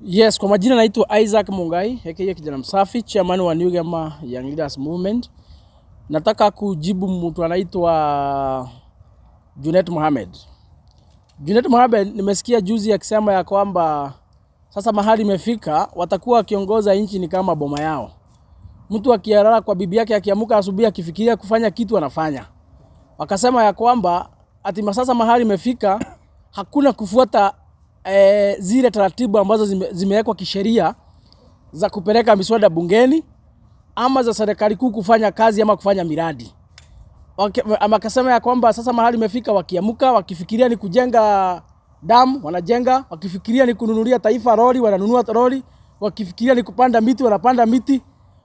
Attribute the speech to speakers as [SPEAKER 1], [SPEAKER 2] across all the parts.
[SPEAKER 1] Yes, kwa majina naitwa Isaac Mungai, aka kijana msafi, chairman wa New Gema Young Leaders Movement. Nataka kujibu mtu anaitwa Junet Mohamed. Junet Mohamed nimesikia juzi akisema ya kwamba sasa mahali imefika watakuwa wakiongoza nchi ni kama boma yao. Mtu akilala kwa bibi yake akiamka asubuhi akifikiria kufanya kitu anafanya. Wakasema ya kwamba ati sasa mahali imefika hakuna kufuata zile taratibu ambazo zimewekwa kisheria za kupeleka miswada bungeni ama za serikali kuu kufanya kazi ama kufanya miradi. Ama akasema ya kwamba sasa mahali imefika wakiamka wakifikiria ni kujenga damu wanajenga, wakifikiria ni kununulia taifa lori wananunua lori, wakifikiria ni kupanda miti wanapanda miti,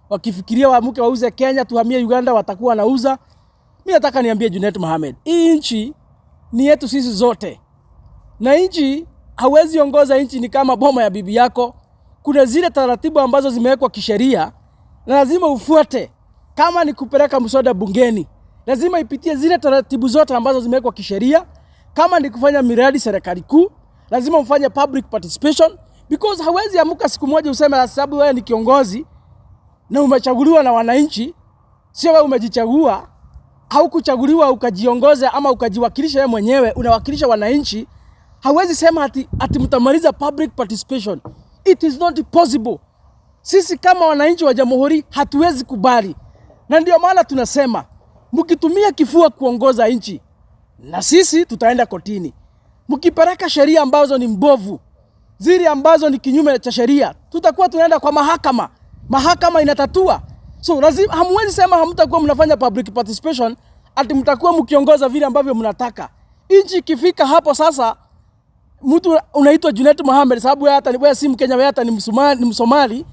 [SPEAKER 1] wakifikiria waamuke wauze Kenya tuhamie Uganda watakuwa wanauza. Mimi nataka niambie Junet Mohamed, hii nchi ni yetu sisi zote. Na nchi hawezi ongoza nchi ni kama boma ya bibi yako. Kuna zile taratibu ambazo zimewekwa kisheria na lazima ufuate. Kama ni kupeleka mswada bungeni, lazima ipitie zile taratibu zote ambazo zimewekwa kisheria. Kama ni kufanya miradi serikali kuu, lazima ufanye public participation, because hawezi amuka siku moja useme sababu wewe ni kiongozi na umechaguliwa na wananchi, sio wewe umejichagua, haukuchaguliwa ukajiongoza ama ukajiwakilisha wewe mwenyewe, unawakilisha wananchi. Hawezi sema ati mtamaliza public participation. It is not possible. Sisi kama wananchi wa jamhuri hatuwezi kubali. Na ndio maana tunasema mkitumia kifua kuongoza nchi na sisi tutaenda kotini. Mkipeleka sheria ambazo ni mbovu, zile ambazo ni kinyume cha sheria, tutakuwa tunaenda kwa mahakama. Mahakama inatatua. So lazima hamwezi sema hamtakuwa mnafanya public participation ati mtakuwa mkiongoza vile ambavyo mnataka. Nchi ikifika hapo sasa mtu unaitwa Junet Mohamed sababu wewe si Mkenya, wewe hata ni Msomali.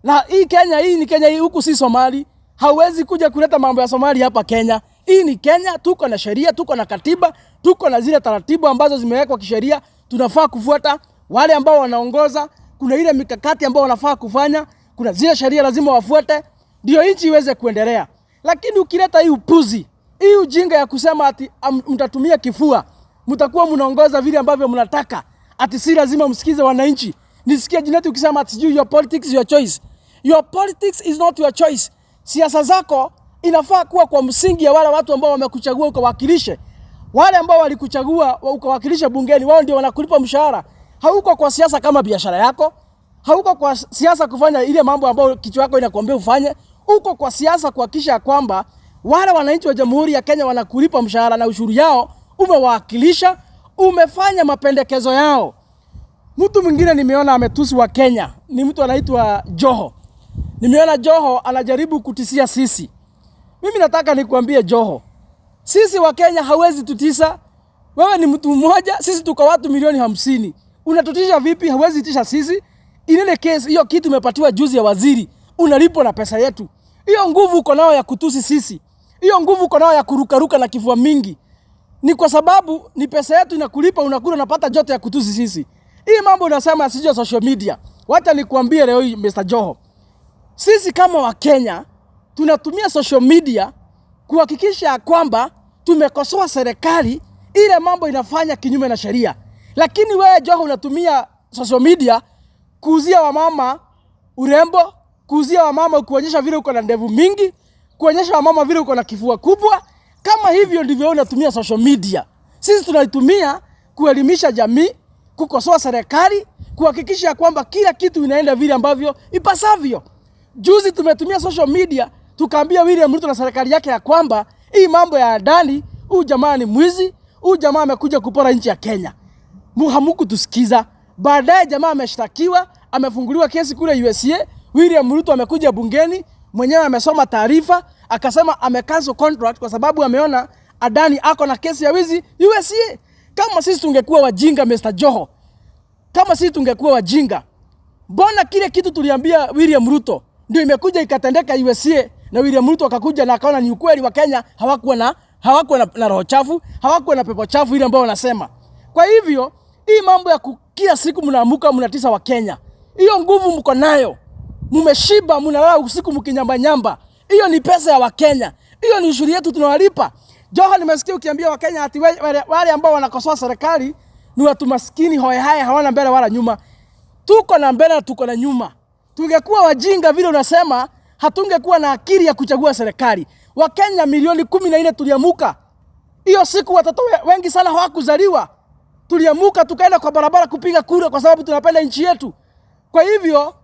[SPEAKER 1] Na hii Kenya hii ni Kenya, hii huku si Somali. Hawezi kuja kuleta mambo ya Somali hapa Kenya. Hii ni Kenya, tuko na sheria, tuko na katiba, tuko na zile taratibu ambazo zimewekwa kisheria, tunafaa kufuata. Wale ambao wanaongoza, kuna ile mikakati ambao wanafaa kufanya, kuna zile sheria lazima wafuate ndio nchi iweze kuendelea. Lakini ukileta hii upuzi, hii ujinga ya kusema ati mtatumia kifua, mtakuwa mnaongoza vile ambavyo mnataka, ati si lazima msikize wananchi. Nisikia Junet ukisema ati your politics your choice. Your politics is not your choice. Siasa zako inafaa kuwa kwa msingi ya wale watu ambao wamekuchagua ukawakilishe. Wale ambao walikuchagua ukawakilishe bungeni, wao ndio wanakulipa mshahara. Hauko kwa siasa kama biashara yako. Hauko kwa siasa kufanya ile mambo ambayo kichwa yako inakuambia ufanye. Uko kwa siasa kuhakikisha kwamba wale wananchi wa Jamhuri ya Kenya wanakulipa mshahara na ushuru yao, umewakilisha, umefanya mapendekezo yao. Mtu mwingine nimeona ametusi wa Kenya, ni mtu anaitwa Joho. Nimeona Joho anajaribu kutisia sisi. Mimi nataka nikuambie Joho, sisi wa Kenya hawezi tutisa. Wewe ni mtu mmoja, sisi tuko watu milioni 50. Unatutisha vipi? Hawezi tisha sisi. Inene case hiyo kitu umepatiwa juzi ya waziri, unalipwa na pesa yetu. Hiyo nguvu uko nayo ya kutusi sisi, hiyo nguvu uko nayo ya kurukaruka na kifua mingi, ni kwa sababu ni pesa yetu inakulipa, unakula unapata joto ya kutusi sisi. Hii mambo unasema sio social media. Wacha nikuambie leo hii Mr. Joho, sisi kama wa Kenya tunatumia social media kuhakikisha kwamba tumekosoa serikali ile mambo inafanya kinyume na sheria. Lakini wewe Joho unatumia social media kuuzia wamama urembo, kuuzia wamama kuonyesha vile uko na ndevu mingi, kuonyesha wamama vile uko na kifua kubwa. Kama hivyo ndivyo unatumia social media. Sisi tunaitumia kuelimisha jamii, kukosoa serikali, kuhakikisha kwamba kila kitu inaenda vile ambavyo ipasavyo. Juzi tumetumia social media tukaambia William Ruto na serikali yake ya kwamba hii mambo ya ndani, huyu jamaa ni mwizi, huyu jamaa amekuja kupora nchi ya Kenya. Hamuku tusikiza. Baadaye jamaa ameshtakiwa, amefunguliwa kesi kule USA. William Ruto amekuja bungeni, mwenyewe amesoma taarifa, akasema amecancel contract kwa sababu ameona Adani ako na kesi ya wizi USA. Kama sisi tungekuwa wajinga Mr. Joho, kama sisi tungekuwa wajinga, mbona kile kitu tuliambia William Ruto ndio imekuja ikatendeka USA, na William Ruto akakuja na akaona ni ukweli wa Kenya hawakuwa na roho chafu, hawakuwa na pepo chafu ile ambao wanasema. Kwa hivyo hii mambo ya kila siku mnaamuka mnatisa wa Kenya, hiyo nguvu mko nayo, mumeshiba, mnalala usiku mkinyamba nyamba, hiyo ni pesa ya wa Kenya, hiyo ni ushuru yetu tunawalipa. Joho, nimesikia ukiambia wa Kenya ati wale ambao wanakosoa serikali ni watu maskini hoye haya, hawana mbele wala nyuma. Tuko na mbele na tuko na nyuma. Tungekuwa wajinga vile unasema, hatungekuwa na akili ya kuchagua serikali. Wakenya milioni 14 tuliamuka. Hiyo siku watoto wengi sana hawakuzaliwa. Tuliamuka tukaenda kwa barabara kupiga kura kwa sababu tunapenda nchi yetu. Kwa hivyo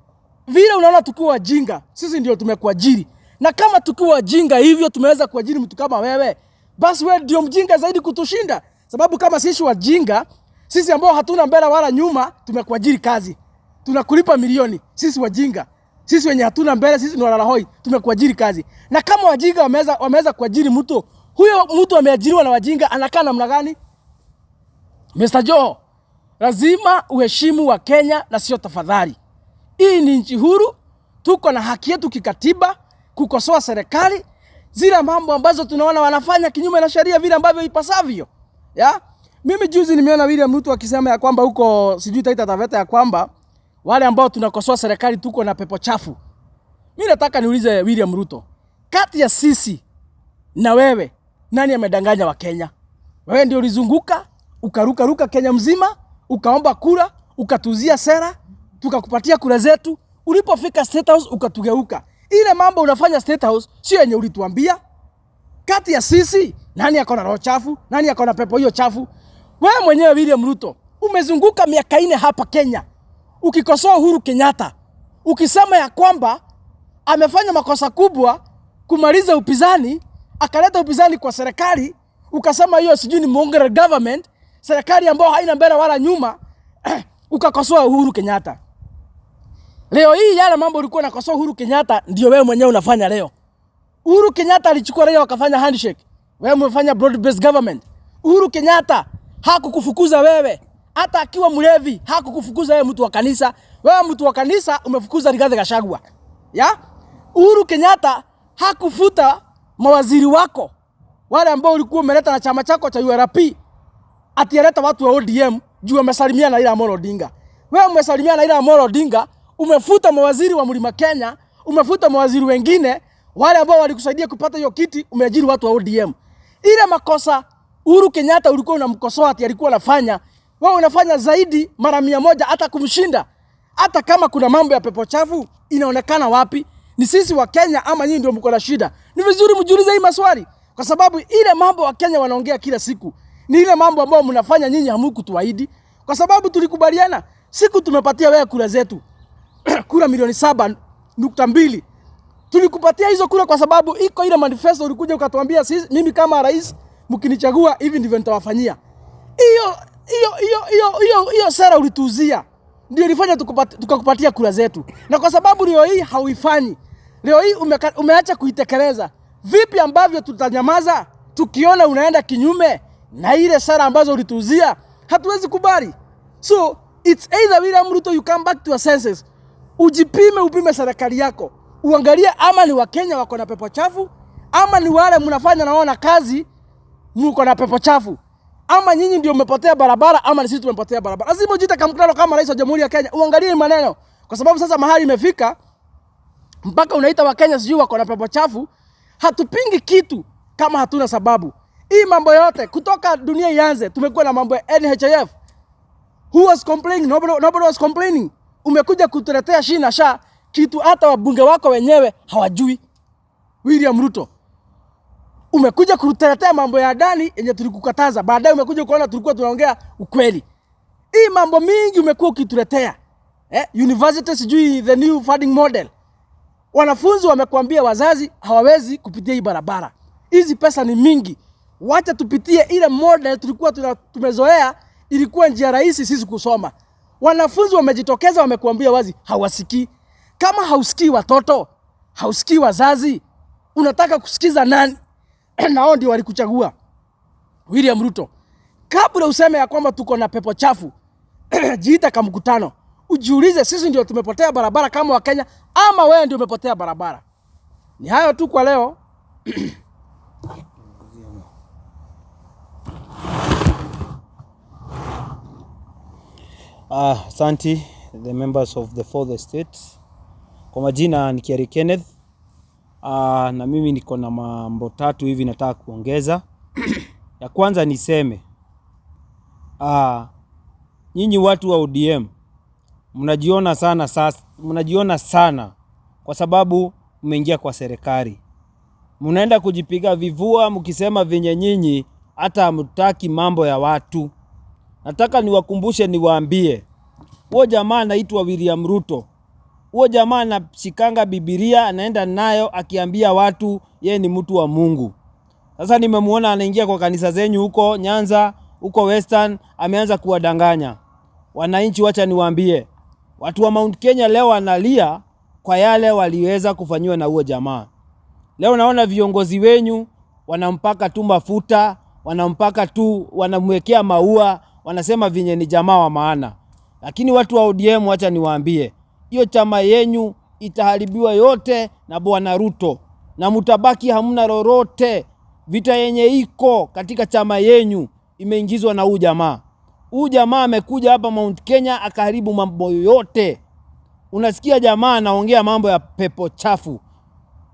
[SPEAKER 1] vile unaona tukiwa wajinga, sisi ndio tumekuajiri. Na kama tukiwa wajinga hivyo tumeweza kuajiri mtu kama wewe, basi wewe ndio mjinga zaidi kutushinda. Sababu kama sisi wajinga, sisi ambao hatuna mbele wala nyuma, tumekuajiri kazi. Tunakulipa milioni, sisi wajinga. Sisi wenye hatuna mbele, sisi ni walala hoi, tumekuajiri kazi. Na kama wajinga wameweza kuajiri mtu, huyo mtu ameajiriwa na wajinga anakaa namna gani? Mr. Joho, lazima uheshimu wa Kenya na sio tafadhali. Hii ni nchi huru, tuko na haki yetu kikatiba kukosoa serikali zile mambo ambazo tunaona wanafanya kinyume na sheria vile ambavyo ipasavyo. Ya? Mimi juzi nimeona William Ruto akisema ya kwamba huko sijui Taita Taveta ya kwamba wale ambao tunakosoa serikali tuko na pepo chafu. Mimi nataka niulize William Ruto, kati ya sisi na wewe nani amedanganya wa Kenya? Wewe ndio ulizunguka, ukaruka Kenya mzima, ukaomba kura, ukatuzia sera, tukakupatia kura zetu. Ulipofika State House ukatugeuka. Ile mambo unafanya State House sio yenye ulituambia. Kati ya sisi nani akona roho chafu? Nani akona pepo hiyo chafu? Wewe mwenyewe William Ruto umezunguka miaka 4 hapa Kenya ukikosoa Uhuru Kenyatta, ukisema ya kwamba amefanya makosa kubwa kumaliza upinzani, akaleta upinzani kwa serikali, ukasema hiyo sijui ni mongrel government, serikali ambayo haina mbele wala nyuma, ukakosoa Uhuru Kenyatta. Leo hii yale mambo ulikuwa unakosoa Uhuru Kenyatta ndio wewe mwenyewe unafanya leo. Uhuru Kenyatta alichukua raia wakafanya handshake. Wewe umefanya broad based government. Uhuru Kenyatta hakukufukuza wewe. Hata akiwa mlevi hakukufukuza wewe mtu wa kanisa. Wewe mtu wa kanisa umefukuza Rigathi Gachagua. Ya? Uhuru Kenyatta hakufuta mawaziri wako wale ambao ulikuwa umeleta na chama chako cha URP. Atialeta watu wa ODM juu wamesalimia na Raila Amolo Odinga. Wewe umesalimia na Raila Amolo Odinga, umefuta mawaziri wa Mlima Kenya, umefuta mawaziri wengine wale ambao walikusaidia kupata hiyo kiti, umeajiri watu wa ODM. Ile makosa Uhuru Kenyatta ulikuwa unamkosoa ati alikuwa anafanya, wewe unafanya zaidi mara 100 hata kumshinda. Hata kama kuna mambo ya pepo chafu, inaonekana wapi? Ni sisi wa Kenya ama nyinyi ndio mko na shida? Ni vizuri mjiulize hii maswali, kwa sababu ile mambo wa Kenya wanaongea kila siku ni ile mambo ambayo mnafanya nyinyi hamkutuahidi. Kwa sababu tulikubaliana siku tumepatia wewe kura zetu kura milioni 7.2. Tulikupatia hizo kura kwa sababu iko ile manifesto ulikuja ukatuambia mimi kama rais mkinichagua hivi ndivyo nitawafanyia. Hiyo sera ulituuzia ndio ilifanya tukakupatia kura zetu. Na kwa sababu leo hii hauifanyi, leo hii umeacha kuitekeleza, vipi ambavyo tutanyamaza tukiona unaenda kinyume na ile sera ambazo ulituuzia? Hatuwezi kubali. So it's either William Ruto you come back to your senses, upime serikali yako, uangalie ama ni Wakenya wako na pepo chafu, ama ni wale mnafanya naona kazi mko na pepo chafu, ama nyinyi ndio mmepotea barabara, ama ni sisi tumepotea barabara. Lazima ujite kamkutano kama rais wa Jamhuri ya Kenya, uangalie maneno, kwa sababu sasa mahali imefika mpaka unaita Wakenya sijui wako na pepo chafu. Hatupingi kitu kama hatuna sababu. Hii mambo yote kutoka dunia ianze tumekuwa na mambo ya NHIF. Who was complaining? Nobody was complaining. Umekuja kutuletea shina sha kitu hata wabunge wako wenyewe hawajui. William Ruto, umekuja kutuletea mambo ya ndani yenye tulikukataza, baadaye umekuja kuona tulikuwa tunaongea ukweli. Hii mambo mingi umekuwa ukituletea. University sijui the new funding model. Wanafunzi wamekuambia wazazi hawawezi kupitia hii barabara. Hizi pesa ni mingi. Wacha tupitie ile model tulikuwa tumezoea, ilikuwa njia rahisi sisi kusoma. Wanafunzi wamejitokeza wamekuambia wazi hawasikii. Kama hausikii watoto, hausikii wazazi, unataka kusikiza nani? Nao ndio walikuchagua. William Ruto, kabla useme ya kwamba tuko na pepo chafu, jiita kama mkutano. Ujiulize sisi ndio tumepotea barabara kama wa Kenya ama wewe ndio umepotea barabara? Ni hayo tu kwa leo.
[SPEAKER 2] Asante the members of the fourth estate. Kwa majina ni Kiari Kenneth. Na mimi niko na mambo 3 hivi nataka kuongeza. Ya kwanza niseme nyinyi watu wa ODM mnajiona sana kwa sababu mmeingia kwa serikali. Mnaenda kujipiga vivua mkisema venye nyinyi hata hamtaki mambo ya watu. Nataka niwakumbushe, niwaambie, huo jamaa anaitwa William Ruto. Huo jamaa anashikanga Biblia, anaenda nayo akiambia watu yeye ni mtu wa Mungu. Sasa nimemuona anaingia kwa kanisa zenyu huko Nyanza, huko Western, ameanza kuwadanganya wananchi. Wacha niwaambie, watu wa Mount Kenya leo wanalia kwa yale waliweza kufanywa na huo jamaa. Leo naona viongozi wenyu wanampaka tu mafuta, wanampaka tu, wanamwekea maua, wanasema vinye ni jamaa wa maana. Lakini watu wa ODM, wacha niwaambie, hiyo chama yenyu itaharibiwa yote na Bwana Ruto, na mutabaki hamna lolote. Vita yenye iko katika chama yenyu imeingizwa na huyu jamaa. Huyu jamaa amekuja hapa Mount Kenya akaharibu mambo yote. Unasikia jamaa anaongea mambo ya pepo chafu.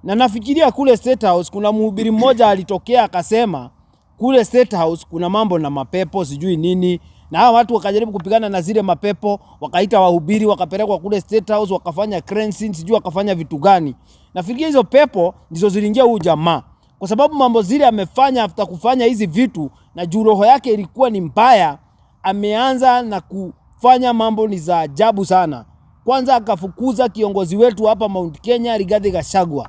[SPEAKER 2] Na nafikiria kule State House kuna mhubiri mmoja alitokea akasema kule State House kuna mambo na mapepo sijui nini. Na hawa watu wakajaribu kupigana na zile mapepo, wakaita wahubiri, wakapelekwa kule State House, wakafanya cleansing, sijui wakafanya vitu gani. Nafikiria hizo pepo ndizo ziliingia huyu jamaa. Kwa sababu mambo zile amefanya after kufanya hizi vitu, na juu roho yake ilikuwa ni mbaya, ameanza na kufanya mambo ni za ajabu sana. Kwanza akafukuza kiongozi wetu hapa Mount Kenya, Rigathi Gachagua.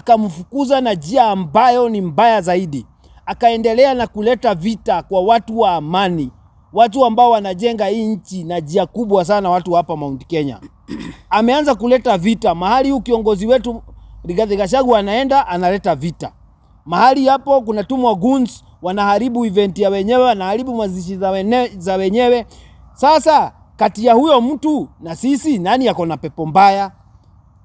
[SPEAKER 2] Akamfukuza na njia ambayo ni mbaya zaidi. Akaendelea na kuleta vita kwa watu wa amani, watu ambao wanajenga hii nchi na njia kubwa sana, watu hapa Mount Kenya. Ameanza kuleta vita mahali huyu kiongozi wetu Rigathi Gachagua anaenda, analeta vita. Mahali hapo kuna tumwa goons, wanaharibu event ya wenyewe, wanaharibu mazishi za wenyewe. Sasa kati ya huyo mtu na sisi, nani yako na pepo mbaya?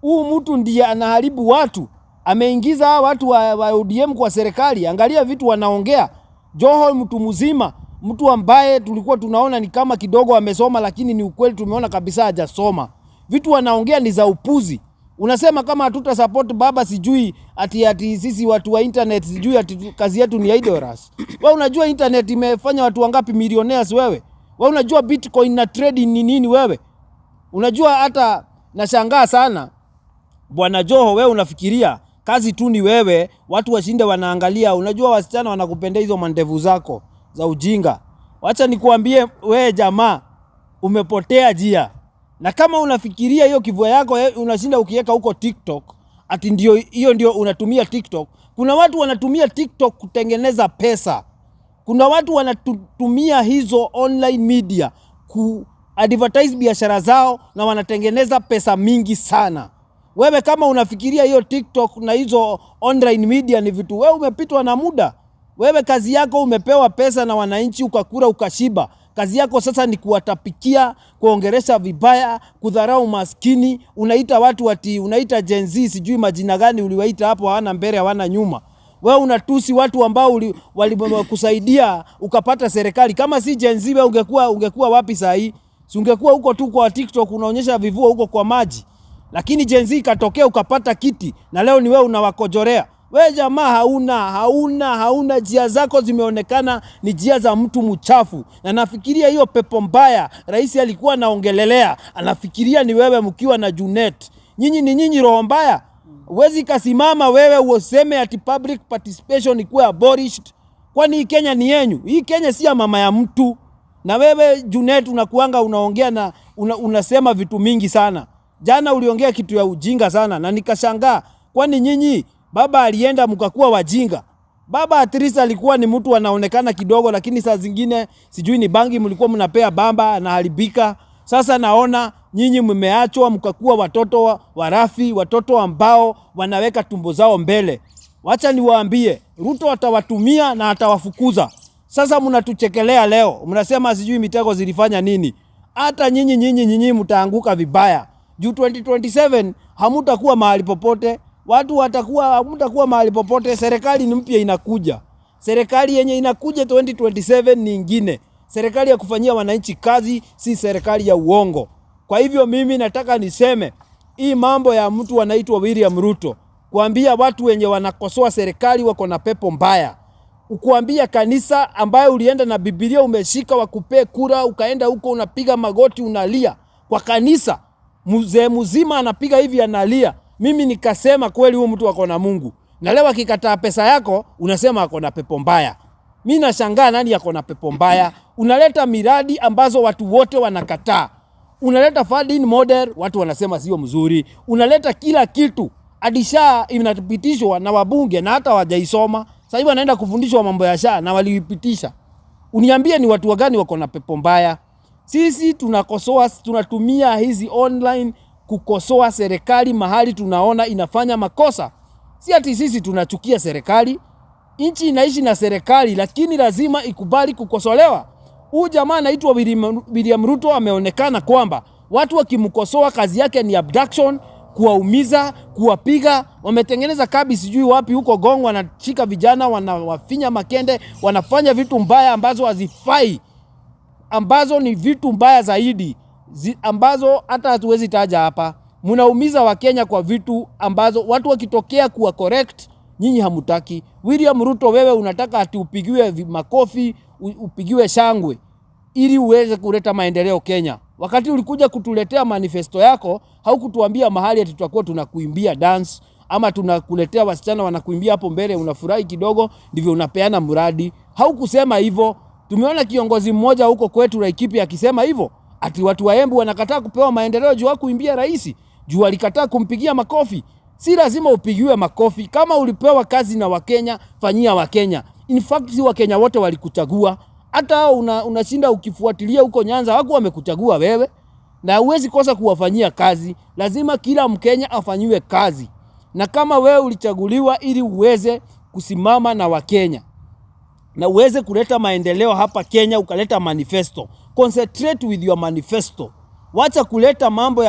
[SPEAKER 2] Huyu mtu ndiye anaharibu watu. Ameingiza watu wa ODM kwa serikali. Angalia vitu wanaongea. Joho mtu mzima, mtu ambaye tulikuwa tunaona ni kama kidogo amesoma, lakini ni ukweli tumeona kabisa hajasoma. Vitu wanaongea ni za upuzi. Unasema kama hatuta support baba sijui ati sisi watu wa internet sijui ati kazi yetu ni idlers. Wewe unajua internet imefanya watu wangapi millionaires wewe? Wewe unajua Bitcoin na trading ni nini wewe? Unajua hata nashangaa sana. Bwana Joho, wewe unafikiria kazi tu ni wewe, watu washinde wanaangalia. Unajua wasichana wanakupenda hizo mandevu zako za ujinga. Wacha nikuambie wewe jamaa, umepotea njia. Na kama unafikiria hiyo kivua yako unashinda ukiweka huko TikTok, ati ndio hiyo ndio unatumia TikTok. Kuna watu wanatumia TikTok kutengeneza pesa. Kuna watu wanatumia hizo online media ku advertise biashara zao na wanatengeneza pesa mingi sana. Wewe kama unafikiria hiyo TikTok na hizo online media ni vitu, wewe umepitwa na muda. Wewe kazi yako umepewa pesa na wananchi ukakula ukashiba. Kazi yako sasa ni kuwatapikia, kuongeresha vibaya, kudharau maskini. Unaita watu ati unaita Gen Z sijui majina gani uliwaita hapo, hawana mbele hawana nyuma. Wewe unatusi watu ambao walikusaidia ukapata serikali. Kama si Gen Z wewe ungekuwa wapi saa hii? Si ungekuwa huko tu kwa TikTok unaonyesha vivua huko kwa maji. Lakini Gen Z katokea ukapata kiti na leo ni wewe unawakojorea. Wewe jamaa hauna njia zako zimeonekana ni njia za mtu mchafu. Na nafikiria hiyo pepo mbaya rais alikuwa anaongelelea, anafikiria ni wewe mkiwa na Junet. Nyinyi roho mbaya. Huwezi kasimama wewe useme ati public participation ikuwe abolished. Kwani hii Kenya ni yenyu? Hii Kenya si ya mama ya mtu. Na wewe Junet unakuanga unaongea na unasema vitu mingi sana. Jana uliongea kitu ya ujinga sana na nikashangaa. Kwani nyinyi baba alienda mkakuwa wajinga? Baba Atrisa alikuwa ni mtu anaonekana kidogo, lakini saa zingine sijui ni bangi mlikuwa mnapea bamba na haribika. Sasa naona nyinyi mmeachwa mkakuwa watoto warafi, watoto ambao wanaweka tumbo zao mbele. Wacha niwaambie, Ruto atawatumia na atawafukuza. Sasa mnatuchekelea leo. Mnasema sijui mitego zilifanya nini. Hata nyinyi mtaanguka vibaya. Juu 2027 hamutakuwa mahali popote. Watu hamutakuwa mahali popote. Serikali ni mpya inakuja. Serikali yenye inakuja 2027 ni ingine. Serikali ya kufanyia wananchi kazi, si serikali ya uongo. Kwa hivyo mimi nataka niseme, hii mambo ya mtu anaitwa William Ruto, kuambia watu wenye wanakosoa serikali wako na pepo mbaya. Ukuambia kanisa ambayo ulienda na Biblia umeshika wakupee kura, ukaenda huko unapiga magoti unalia. kwa kanisa, mzee mzima anapiga hivi analia. Mimi nikasema kweli huyu mtu ako na Mungu. Na leo akikataa pesa yako unasema ako na pepo mbaya. Mimi nashangaa nani ako na pepo mbaya? Unaleta miradi ambazo watu wote wanakataa. Unaleta funding model watu wanasema sio mzuri. Unaleta kila kitu. Adisha inapitishwa na wabunge na hata wajaisoma. Sasa hivi wanaenda kufundishwa mambo ya SHA na walipitisha. Uniambie ni watu gani wako na pepo mbaya? Sisi tunakosoa, tunatumia hizi online kukosoa serikali mahali tunaona inafanya makosa. Si ati sisi tunachukia serikali. Nchi inaishi na serikali, lakini lazima ikubali kukosolewa. Huyu jamaa anaitwa William Ruto ameonekana kwamba watu wakimkosoa kazi yake ni abduction, kuwaumiza, kuwapiga. Wametengeneza kabi sijui wapi huko Gong, wanashika vijana, wanawafinya makende, wanafanya vitu mbaya ambazo hazifai, ambazo ni vitu mbaya zaidi, ambazo hata hatuwezi taja hapa. Mnaumiza Wakenya kwa vitu ambazo watu wakitokea kuwa correct nyinyi hamutaki. William Ruto, wewe unataka ati upigiwe makofi, upigiwe shangwe ili uweze kuleta maendeleo Kenya. Wakati ulikuja kutuletea manifesto yako, haukutuambia mahali ati tutakuwa tunakuimbia dance ama tunakuletea wasichana wanakuimbia hapo mbele unafurahi kidogo ndivyo unapeana mradi. Haukusema hivyo. Tumeona kiongozi mmoja huko kwetu Laikipia akisema hivyo, ati watu wa Embu wanakataa kupewa maendeleo juu kuimbia rais, juu alikataa kumpigia makofi. Si lazima upigiwe makofi. Kama ulipewa kazi na Wakenya, fanyia Wakenya. In fact, si Wakenya wote walikuchagua. Hata unashinda ukifuatilia huko Nyanza, wako wamekuchagua wewe. Na huwezi kosa kuwafanyia kazi. Lazima kila Mkenya afanyiwe kazi. Na kama wewe ulichaguliwa ili uweze kusimama na Wakenya na uweze kuleta maendeleo hapa Kenya, ukaleta manifesto. Concentrate with your manifesto. Wacha kuleta mambo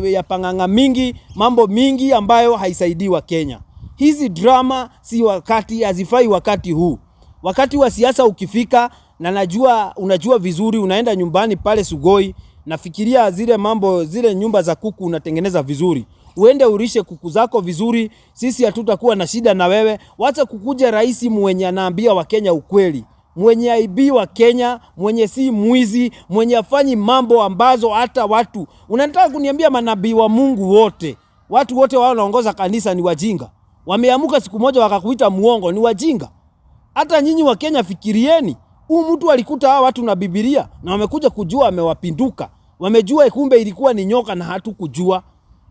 [SPEAKER 2] ya panganga mingi, mambo mingi ambayo haisaidii wa Kenya. Hizi drama si wakati, hazifai wakati huu. Wakati wa siasa ukifika, na najua unajua vizuri, unaenda nyumbani pale Sugoi, nafikiria zile mambo, zile nyumba za kuku unatengeneza vizuri. Uende urishe kuku zako vizuri, sisi hatutakuwa na shida na wewe. Wacha kukuja rais mwenye anaambia Wakenya ukweli, mwenye aibi wa Kenya, mwenye si mwizi, mwenye afanyi mambo ambazo hata watu. Unataka kuniambia manabii wa Mungu wote, watu wote wao wanaongoza kanisa ni wajinga? Wameamuka siku moja wakakuita muongo, ni wajinga? Hata nyinyi wa Kenya fikirieni, huyu mtu alikuta hawa watu na Biblia na wamekuja kujua amewapinduka. Wamejua kumbe ilikuwa ni nyoka na hatukujua.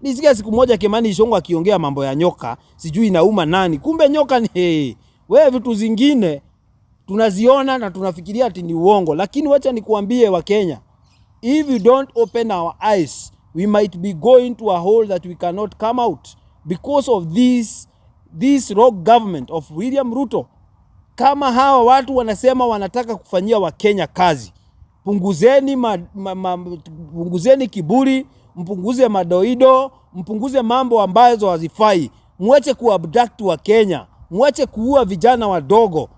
[SPEAKER 2] Nisikia siku moja Kimani Ichung'wah akiongea mambo ya nyoka, sijui inauma nani. Kumbe nyoka ni wewe, vitu zingine tunaziona na tunafikiria ati ni uongo. Lakini wacha nikuambie wa Kenya, if you don't open our eyes, we might be going to a hole that we cannot come out because of this rogue government of William Ruto. Kama hawa watu wanasema wanataka kufanyia wa Kenya kazi, punguzeni kiburi, mpunguze madoido, mpunguze mambo ambazo hazifai. Mwache kuabduct wa Kenya, mwache kuua vijana wadogo.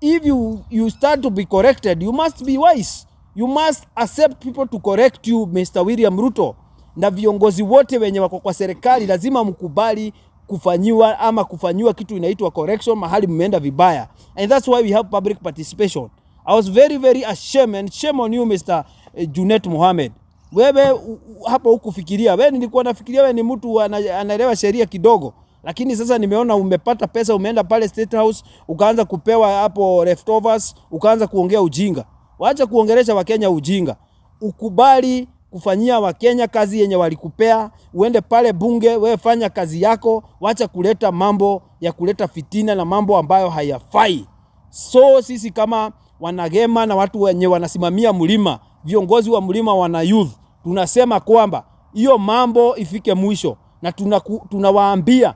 [SPEAKER 2] If you start to be corrected, you must be wise. You must accept people to correct you, Mr. William Ruto. Na viongozi wote wenye wako kwa serikali lazima mkubali kufanyiwa kitu inaitwa correction mahali mmeenda vibaya. And that's why we have public participation. I was very, very ashamed, and shame on you, Mr. Junet Mohamed. Wewe hapo hukufikiria. Wewe nilikuwa nafikiria wewe ni mtu anaelewa sheria kidogo. Lakini sasa nimeona umepata pesa, umeenda pale State House, ukaanza kupewa hapo leftovers, ukaanza kuongea ujinga. Waacha kuongelesha Wakenya ujinga. Ukubali kufanyia Wakenya kazi yenye walikupea. Uende pale bunge, wewe fanya kazi yako. Wacha kuleta mambo ya kuleta fitina na mambo ambayo hayafai. So sisi kama wanagema na watu wenye wanasimamia mlima, viongozi wa mlima wana youth, tunasema kwamba hiyo mambo ifike mwisho. Na tunawaambia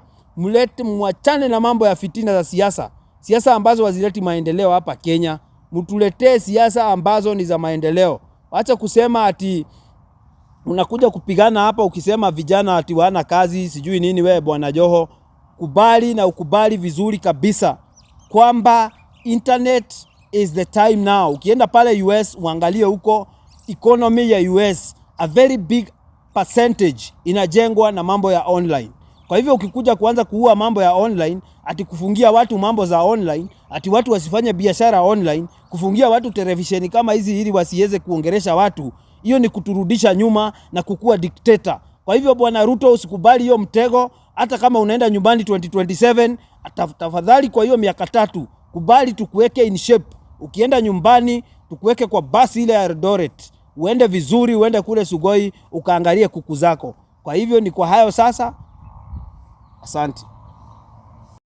[SPEAKER 2] mwachane na mambo ya fitina za siasa. Siasa ambazo hazileti maendeleo hapa Kenya. Mtuletee siasa ambazo ni za maendeleo. Acha kusema ati unakuja kupigana hapa ukisema vijana ati wana kazi sijui nini. Wewe Bwana Joho, kubali na ukubali vizuri kabisa kwamba internet is the time now. Ukienda pale US uangalie huko economy ya US, a very big percentage inajengwa na mambo ya online. Kwa hivyo ukikuja kuanza kuua mambo ya online, ati kufungia watu mambo za online, ati watu wasifanye biashara online, kufungia watu televisheni kama hizi ili wasiweze kuongelesha watu, hiyo ni kuturudisha nyuma na kukua dikteta. Kwa hivyo Bwana Ruto, usikubali hiyo mtego. Hata kama unaenda nyumbani 2027, tafadhali kwa hiyo miaka 3 kubali tukuweke in shape. Ukienda nyumbani tukuweke kwa basi ile ya Eldoret, uende vizuri, uende kule Sugoi ukaangalie kuku zako. Kwa hivyo ni kwa hayo sasa, asante.